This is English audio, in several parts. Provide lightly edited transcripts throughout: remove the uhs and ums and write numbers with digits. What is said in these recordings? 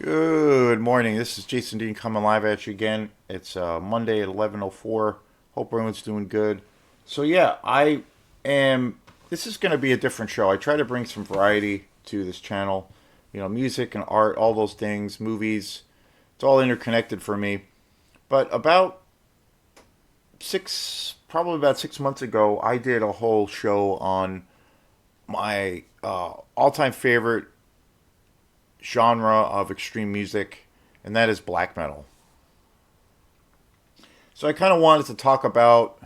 Good morning. This is Jason Dean coming live at you again. It's Monday at 11:04. Hope everyone's doing good. So yeah, I am. This is going to be a different show. I try to bring some variety to this channel. Music and art, all those things, movies. It's all interconnected for me. But probably about 6 months ago, I did a whole show on my all-time favorite genre of extreme music, and that is black metal. So I kind of wanted to talk about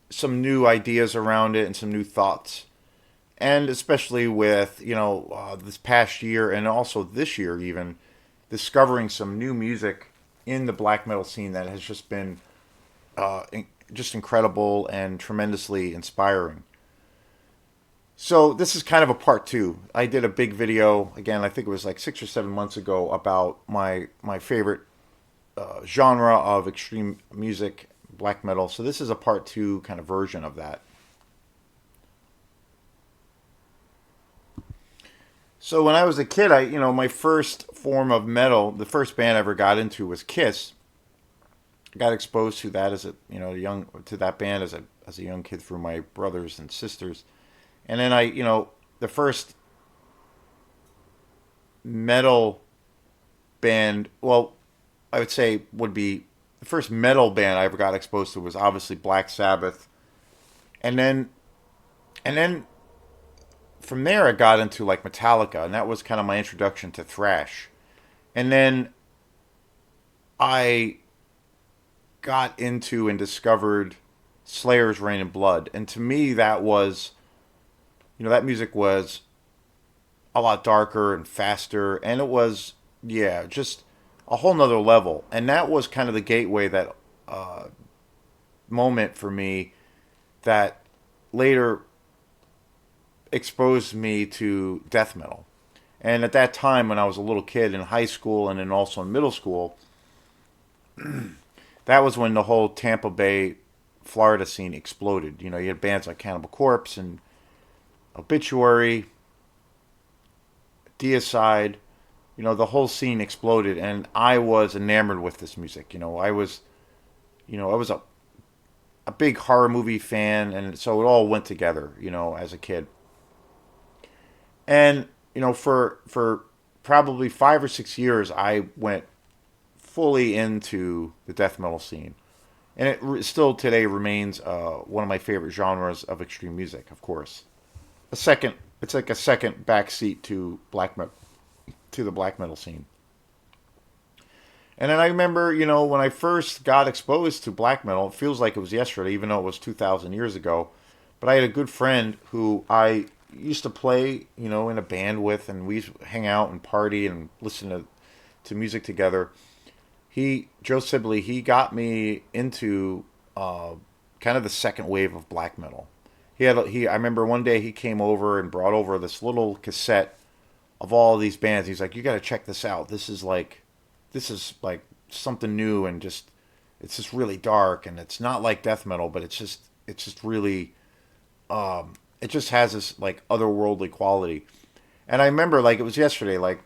some new ideas around it and some new thoughts. And especially with, this past year and also this year, even discovering some new music in the black metal scene that has just been just incredible and tremendously inspiring. So this is kind of a part two. I did a big video again. I think it was like 6 or 7 months ago about my favorite genre of extreme music, black metal. So this is a part two kind of version of that. So when I was a kid, my first form of metal, the first band I ever got into was Kiss. I got exposed to that as a young to that band as a young kid through my brothers and sisters. And then the first metal band, well, I would say would be the first metal band I ever got exposed to was obviously Black Sabbath. And then from there I got into like Metallica, and that was kind of my introduction to thrash. And then I got into and discovered Slayer's Reign in Blood. And to me that music was a lot darker and faster, and it was, yeah, just a whole nother level. And that was kind of the gateway, that moment for me that later exposed me to death metal. And at that time, when I was a little kid in high school and then also in middle school, that was when the whole Tampa Bay, Florida scene exploded. You had bands like Cannibal Corpse and Obituary, Deicide. The whole scene exploded, and I was enamored with this music. I was a big horror movie fan, and so it all went together. As a kid, and for probably 5 or 6 years, I went fully into the death metal scene, and it still today remains one of my favorite genres of extreme music. Of course, it's like a second backseat to the black metal scene. And then I remember, when I first got exposed to black metal, it feels like it was yesterday, even though it was 2,000 years ago. But I had a good friend who I used to play, in a band with, and we used to hang out and party and listen to music together. Joe Sibley, he got me into kind of the second wave of black metal. I remember one day he came over and brought over this little cassette of all these bands. He's like, "You got to check this out. This is like something new, and it's just really dark, and it's not like death metal, but it's just really it just has this like otherworldly quality." And I remember like it was yesterday, like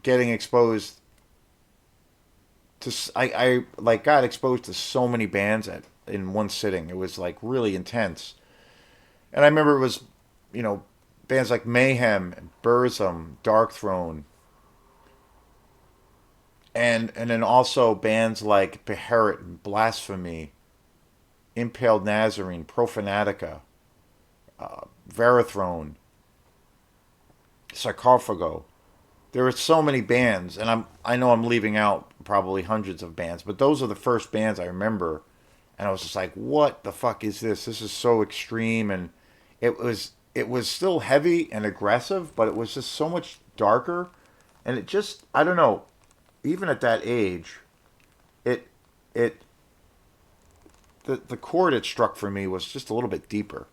getting exposed to I like got exposed to so many bands in one sitting. It was like really intense. And I remember it was, you know, bands like Mayhem, and Burzum, Dark Throne, and then also bands like Beherit and Blasphemy, Impaled Nazarene, Profanatica, Verathrone, Sarcophago. There are so many bands, and I know I'm leaving out probably hundreds of bands, but those are the first bands I remember, and I was just like, "What the fuck is this? This is so extreme." And it was still heavy and aggressive, but it was just so much darker, and it just, I don't know, even at that age, it it the chord it struck for me was just a little bit deeper.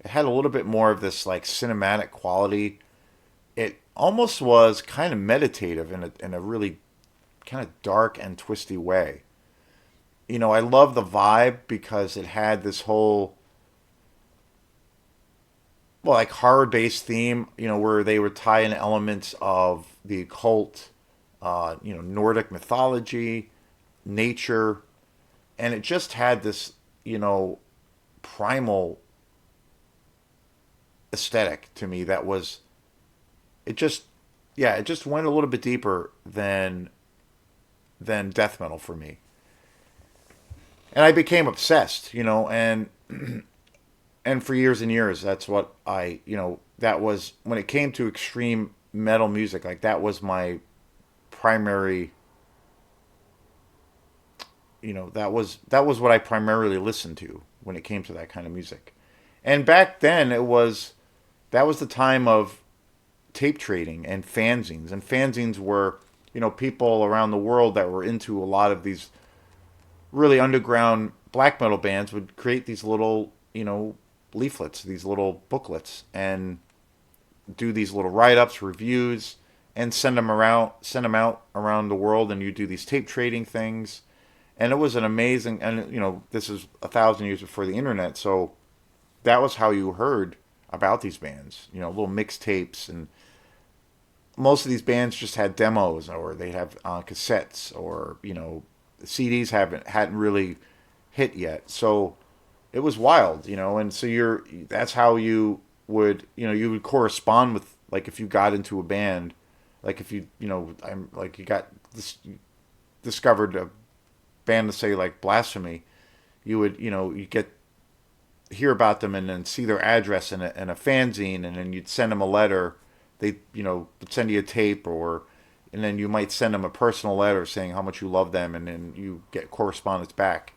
It had a little bit more of this like cinematic quality. It almost was kind of meditative in a really kind of dark and twisty way. I love the vibe because it had this whole well, like horror based theme, where they would tie in elements of the occult, Nordic mythology, nature, and it just had this, primal aesthetic to me that was, it just, yeah, it just went a little bit deeper than death metal for me. And I became obsessed, and for years and years, that's what that was when it came to extreme metal music, like that was my primary, that was what I primarily listened to when it came to that kind of music. And back then that was the time of tape trading and fanzines. And fanzines were, people around the world that were into a lot of these really underground black metal bands would create these little, leaflets, these little booklets, and do these little write-ups, reviews, and send them out around the world. And you do these tape trading things, and it was an amazing. And this is 1,000 years before the internet, so that was how you heard about these bands. Little mixtapes, and most of these bands just had demos, or they have cassettes, or CDs hadn't really hit yet. So it was wild, and so that's how you would correspond with, like, if you got into a band, like if I'm like you got this discovered a band to say like Blasphemy, you would you get hear about them and then see their address in a fanzine, and then you'd send them a letter. They would send you a tape, and then you might send them a personal letter saying how much you love them, and then you get correspondence back.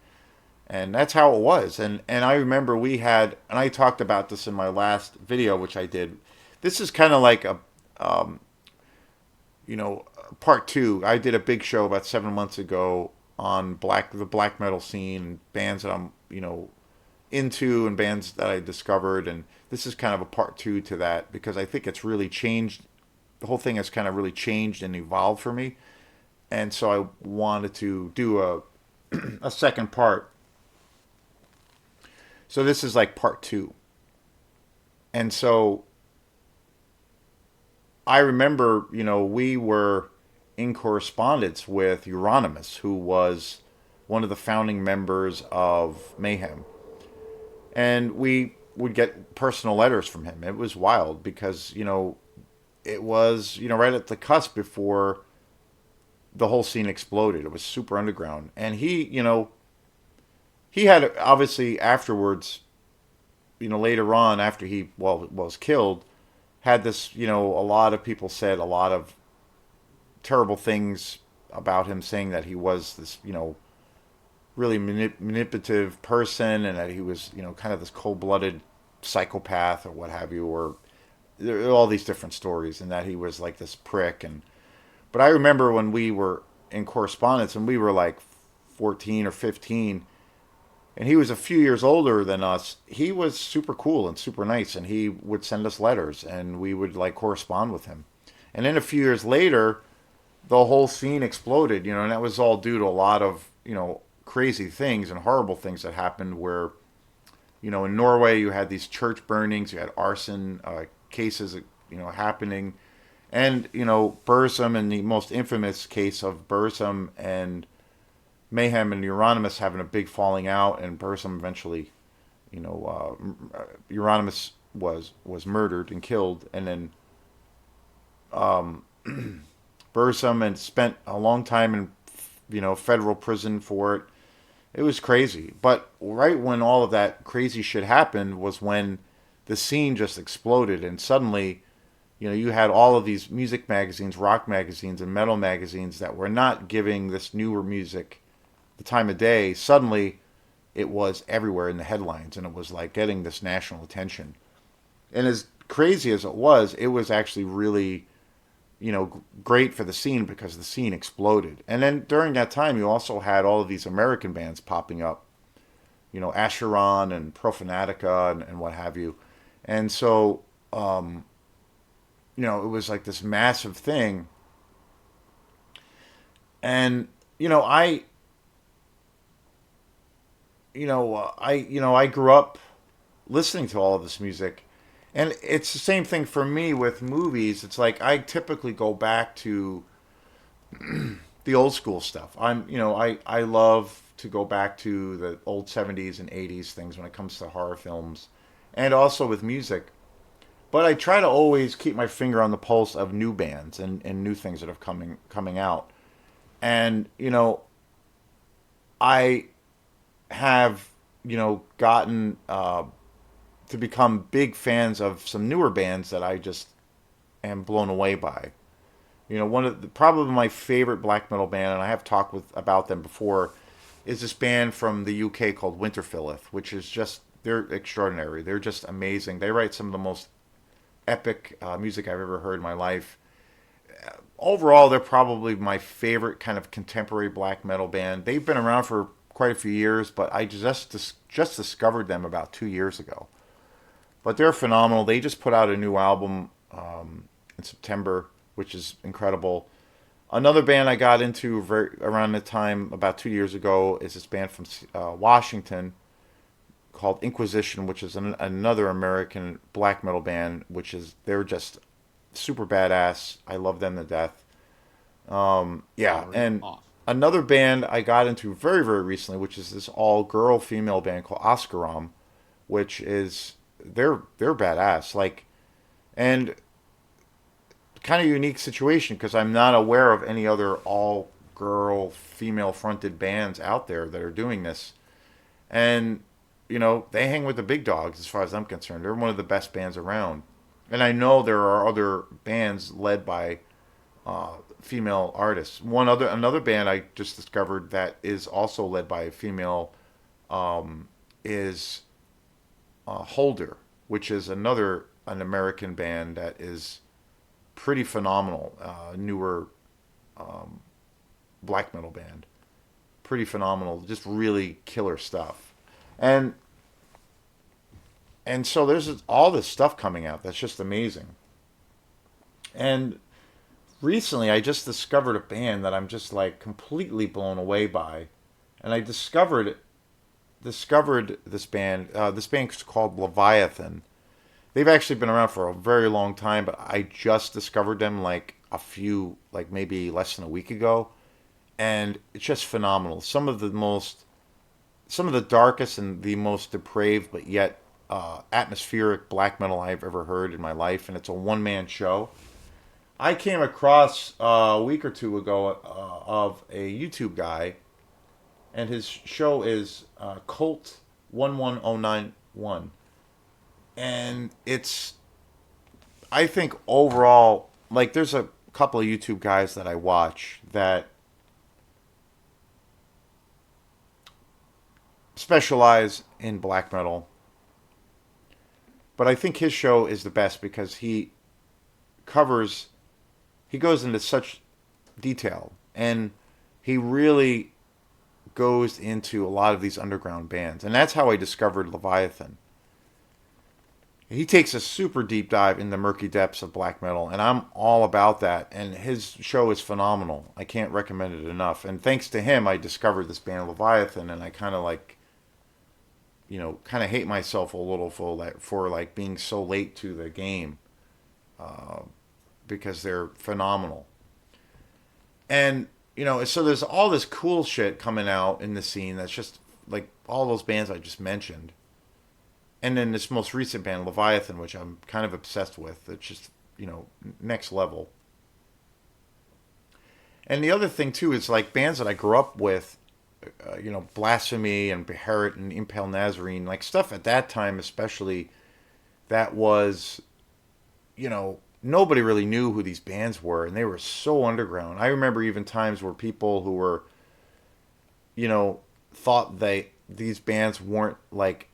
And that's how it was. And I remember and I talked about this in my last video, which I did. This is kind of like um, you know, part two. I did a big show about 7 months ago on the black metal scene, bands that I'm, into, and bands that I discovered. And this is kind of a part two to that, because I think it's really changed. The whole thing has kind of really changed and evolved for me. And so I wanted to do a second part. So this is like part two. And so I remember, we were in correspondence with Euronymous, who was one of the founding members of Mayhem. And we would get personal letters from him. It was wild because, it was, right at the cusp before the whole scene exploded. It was super underground. And he had, obviously afterwards, later on, after he, well, was killed, had this, a lot of people said a lot of terrible things about him, saying that he was this, really manipulative person, and that he was, kind of this cold-blooded psychopath or what have you, or there are all these different stories, and that he was like this prick. And but I remember when we were in correspondence, and we were like 14 or 15, and he was a few years older than us. He was super cool and super nice, and he would send us letters, and we would like correspond with him. And then a few years later, the whole scene exploded, and that was all due to a lot of, crazy things and horrible things that happened where, in Norway you had these church burnings, you had arson cases, happening. And, Burzum, and the most infamous case of Burzum and Mayhem and Euronymous having a big falling out, and Burzum eventually, Euronymous was murdered and killed, and then Burzum and spent a long time in, federal prison for it. It was crazy. But right when all of that crazy shit happened was when the scene just exploded, and suddenly, you had all of these music magazines, rock magazines, and metal magazines that were not giving this newer music the time of day. Suddenly, it was everywhere in the headlines, and it was like getting this national attention. And as crazy as it was actually really, great for the scene, because the scene exploded. And then during that time, you also had all of these American bands popping up, Asheron and Profanatica, and what have you. And so, it was like this massive thing. And, I grew up listening to all of this music. And it's the same thing for me with movies. It's like I typically go back to the old school stuff. I love to go back to the old 70s and 80s things when it comes to horror films and also with music. But I try to always keep my finger on the pulse of new bands and new things that are coming out. And, I have, gotten to become big fans of some newer bands that I just am blown away by. One of probably my favorite black metal band, and I have talked with about them before, is this band from the UK called Winterfilleth, which is just they're extraordinary. They're just amazing. They write some of the most epic music I've ever heard in my life. Overall, they're probably my favorite kind of contemporary black metal band. They've been around for quite a few years, but I just discovered them about 2 years ago. But they're phenomenal. They just put out a new album in September, which is incredible. Another band I got into around the time about 2 years ago is this band from Washington called Inquisition, which is another American black metal band. They're just super badass. I love them to death. Yeah, Very and awesome. another band I got into very very recently, which is this all girl female band called Oscaram, which is they're badass. Like, and kind of unique situation because I'm not aware of any other all girl female fronted bands out there that are doing this. And they hang with the big dogs as far as I'm concerned. They're one of the best bands around. And I know there are other bands led by female artists. Another band I just discovered that is also led by a female is Holder, which is an American band that is pretty phenomenal. Newer black metal band, pretty phenomenal. Just really killer stuff. And and so there's all this stuff coming out that's just amazing. And recently, I just discovered a band that I'm just like completely blown away by, and I discovered this band. This band's called Leviathan. They've actually been around for a very long time, but I just discovered them like maybe less than a week ago, and it's just phenomenal. Some of the darkest and the most depraved, but yet atmospheric black metal I've ever heard in my life, and it's a one man show. I came across a week or two ago of a YouTube guy, and his show is Cult 11091, and it's I think overall like there's a couple of YouTube guys that I watch that specialize in black metal, but I think his show is the best because covers he goes into such detail and he really goes into a lot of these underground bands. And that's how I discovered Leviathan. He takes a super deep dive in the murky depths of black metal, and I'm all about that. And his show is phenomenal. I can't recommend it enough. And thanks to him, I discovered this band Leviathan, and I kind of kind of hate myself a little for like being so late to the game because they're phenomenal. And so there's all this cool shit coming out in the scene that's just like all those bands I just mentioned. And then this most recent band, Leviathan, which I'm kind of obsessed with. It's just, next level. And the other thing, too, is like bands that I grew up with, Blasphemy and Beherit and Impale Nazarene, like stuff at that time, especially, that was, nobody really knew who these bands were. And they were so underground. I remember even times where people who were, thought these bands weren't like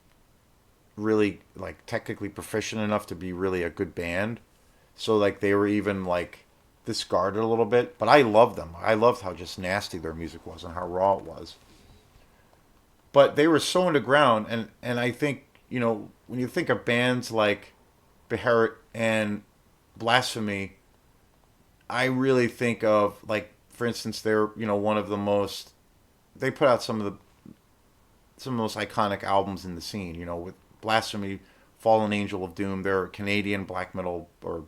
really like technically proficient enough to be really a good band. So like they were even like discarded a little bit. But I loved them. I loved how just nasty their music was and how raw it was. But they were so underground, and I think when you think of bands like Beherit and Blasphemy, I really think of like for instance they're one of the most they put out some of the most iconic albums in the scene. With Blasphemy Fallen Angel of Doom. They're a Canadian black metal or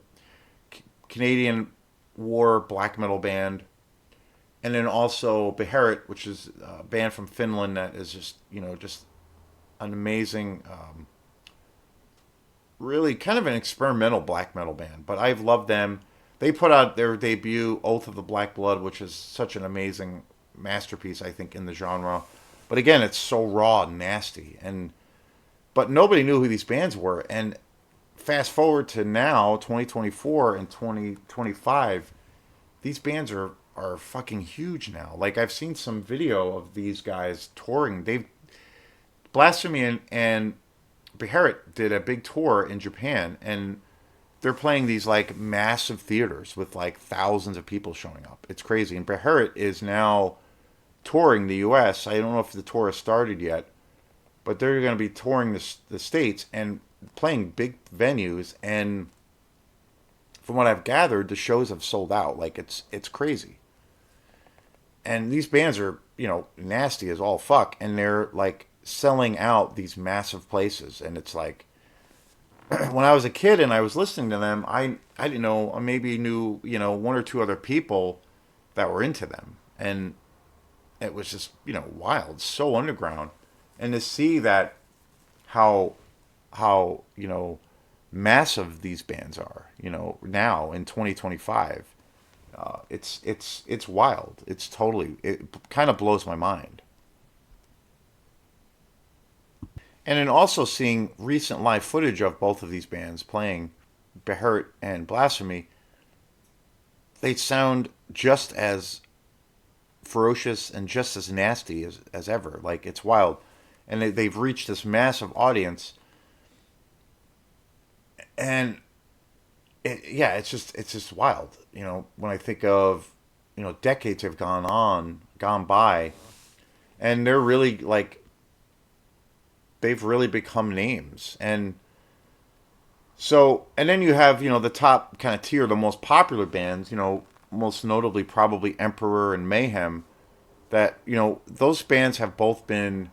Canadian war black metal band. And then also Beherit, which is a band from Finland that is just, just an amazing, really kind of an experimental black metal band. But I've loved them. They put out their debut, Oath of the Black Blood, which is such an amazing masterpiece, I think, in the genre. But again, it's so raw and nasty. But nobody knew who these bands were. And fast forward to now, 2024 and 2025, these bands are fucking huge now. Like I've seen some video of these guys touring. They've Blasphemy and Beherit did a big tour in Japan, and they're playing these like massive theaters with like thousands of people showing up. It's crazy. And Beherit is now touring the U.S. I don't know if the tour has started yet, but they're going to be touring the states and playing big venues. And from what I've gathered, the shows have sold out. Like it's crazy. And these bands are nasty as all fuck, and they're like selling out these massive places. And it's like when I was a kid and I was listening to them, I didn't know, I maybe knew one or two other people that were into them, and it was just wild, so underground. And to see that how massive these bands are now in 2025, it's wild. It kind of blows my mind. And then also seeing recent live footage of both of these bands playing Beherit and Blasphemy, they sound just as ferocious and just as nasty as ever. Like it's wild. And they've reached this massive audience. And yeah, it's just wild. When I think of, decades have gone by, and they're really like, they've really become names. And so, and then you have, the top kind of tier, the most popular bands, most notably probably Emperor and Mayhem, that, those bands have both been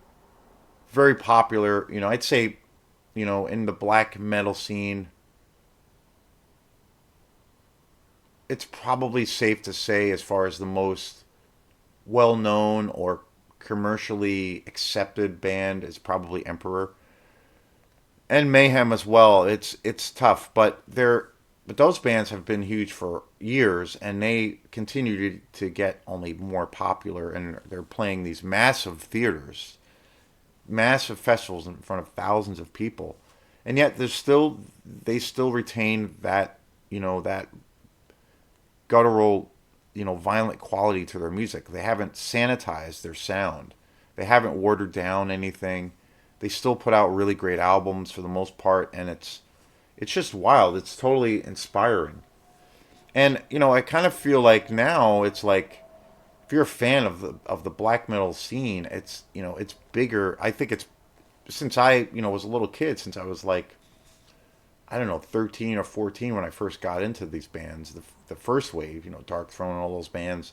very popular. I'd say, in the black metal scene, it's probably safe to say, as far as the most well known or commercially accepted band, is probably Emperor and Mayhem as well. It's tough, but those bands have been huge for years, and they continue to get only more popular, and they're playing these massive theaters, massive festivals in front of thousands of people, and yet they still retain that guttural, violent quality to their music. They haven't sanitized their sound. They haven't watered down anything. They still put out really great albums for the most part, and it's just wild. It's totally inspiring. And I kind of feel like now it's like, if you're a fan of the black metal scene, it's bigger. I think it's, since I was a little kid, since I was like, I don't know, 13 or 14 when I first got into these bands, the first wave, Dark Throne and all those bands,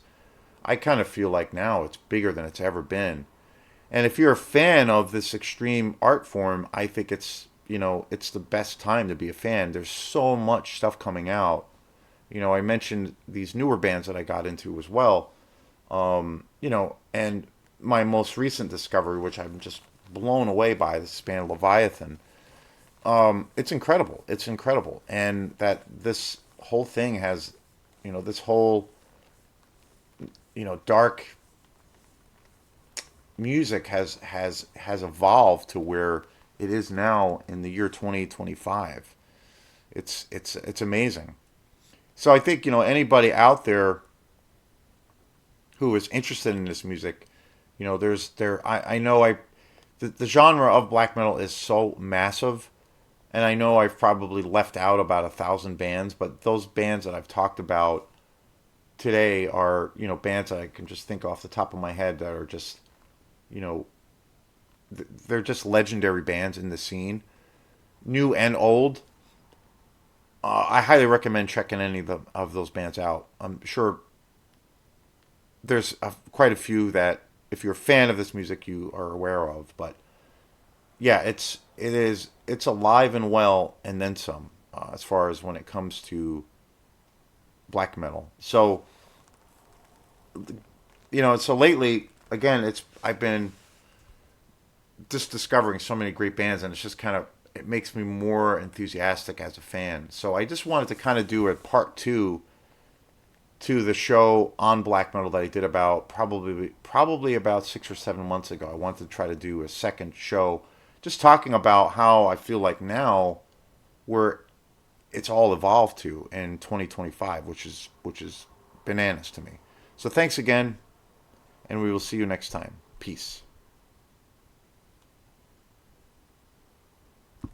I kind of feel like now it's bigger than it's ever been. And if you're a fan of this extreme art form, I think it's the best time to be a fan. There's so much stuff coming out. I mentioned these newer bands that I got into as well. And my most recent discovery, which I'm just blown away by, this band Leviathan. It's incredible. It's incredible. And that this whole thing has, this whole, dark music has evolved to where it is now in the year 2025. It's amazing. So I think, anybody out there who is interested in this music, I know the genre of black metal is so massive. And I know I've probably left out about 1,000 bands, but those bands that I've talked about today are, bands that I can just think off the top of my head that are just, they're just legendary bands in the scene, new and old. I highly recommend checking any of those bands out. I'm sure there's quite a few that, if you're a fan of this music, you are aware of, but yeah, it's alive and well, and then some. As far as when it comes to black metal, so so lately, again, it's I've been just discovering so many great bands, and it's just kind of it makes me more enthusiastic as a fan. So I just wanted to kind of do a part two to the show on black metal that I did about probably about 6 or 7 months ago. I wanted to try to do a second show, just talking about how I feel like now we're it's all evolved to in 2025, which is bananas to me. So thanks again, and we will see you next time. Peace.